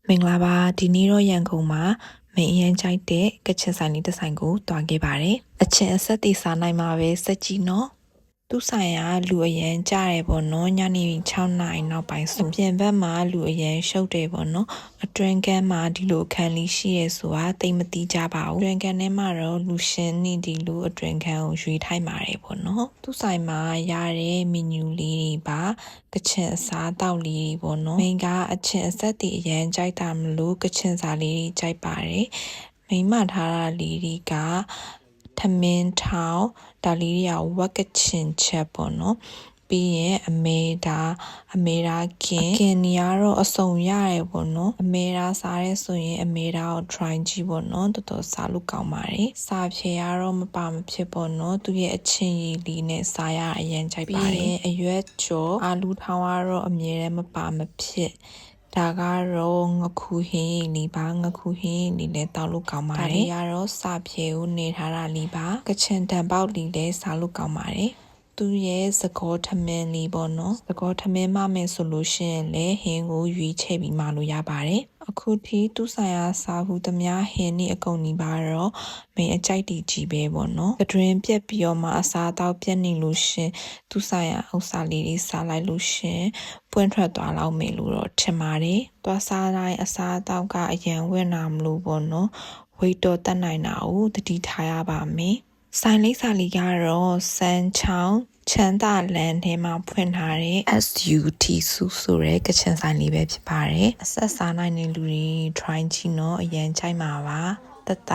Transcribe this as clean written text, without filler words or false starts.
မင်္ဂလာပါဒီနေ့တော့ရန်ကုန်မှာမင်းအရင်ကြိုက်တဲ့ကချင်ဆိုင်လေးတစ်ဆိုင်ကိုတွားခဲ့ပါတယ်အချင်းအဆက်တည်စားနိုင်မှာပဲစက်ကြီးနော်သူဆိုင်ကလူအရန်ကြရဲပေါ့နော်ညနေ6နာရီနောက်ပိုင်းဆိုပြင်ဘက်မှာလူအရန်ရှုပ်တယ်ပေါ့နော်အတွင်းကန်းမှာဒီလိုအခန်းလေးရှိရဲဆိုတာတိတ်မတိကြပါဘူးအတွင်းကန်းထဲမှာတော့လူရှင်နေဒီလိုအတွင်းကန်းကိုရွေးထိုက်ပါတယ်ပေါ့နော်သူဆိုင်မှာရတဲ့မီနူလေးတွေပါကချင်အစားအသောက်လေးတွေပေါ့နော်မိန်းကအချင်အဆက်တည်အရန်ကြိုက်တာမလို့ကချင်စာလေးတွေကြိုက်ပါတယ်မိန်းမထားတာလေးတွေကထမင်းထောင်ဒါလေးတွေကဝက်ကချင်ချက်ပေါ့နော်ပြီးရင်အမေဒါခင်နေရတော့အစုံရတယ်ပေါ့နော်အမေဒါစားရဲဆိုရင်အမေဒါကို try ကြည့်ပေါ့နော်တော်တော်စားလို့ကောင်းပါတယ်စားဖြေရတော့မပါမဖြစ်ပေါ့နော်သူရဲ့အချင်းရည်လေးနဲ့စားရအရင်ကြိုက်ပါတယ်အရွက်ကျော်အာလူထောင်းကတော့အမြဲတမ်းမပါမဖြစ်ဒါကတော့ငခုဟင်းရင်လေးပါငခုဟင်းရင်လေးလည်းတောက်လို့ကောင်းပါတယ်ဒါလေးကတော့စာဖြေကိုနေထားတာလေးပါကချင်တန်ပေါက်လေးလည်းစားလို့ကောင်းပါတယ်သူရဲ့စကောထမင်းလေးပေါ့နော်စကောထမင်းမမယ်ဆိုလို့ရှိရင်လည်းဟင်းကိုရွေးချယ်ပြီးမှလို့ရပါတယ်အခုထိသူဆိုင်ရာစားဘူးသမျှဟင်းนี่အကုန်နီးပါတော့မင်းအကြိုက်တီကြီးပဲပေါ့နော်အတွင်းပြက်ပြီးတော့မှအစားတောက်ပြက်နေလို့ရှင်သူဆိုင်ရာဥစ္စာလေးတွေစားလိုက်လို့ရှင်ပွင့်ထွက်သွားလောက်မယ်လို့တော့ထင်ပါတယ်သွားစားတိုင်းအစားတောက်ကအရန်ဝင်လာမလို့ပေါ့နော်ဝိတ်တော့တတ်နိုင်တာကိုတတိထားရပါမယ်ဆိုင်လေးစာလေးကတော့စမ်းချောင်းချမ်းသာလန်ထဲမှာဖွင့်ထားတဲ့ SUT ဆိုတဲ့ကချင်ဆိုင်လေးပဲဖြစ်ပါတယ်အဆက်စားနိုင်တဲ့လူတွေ try ကြည့်နော်အရင်ချိုက်မှာပါတတ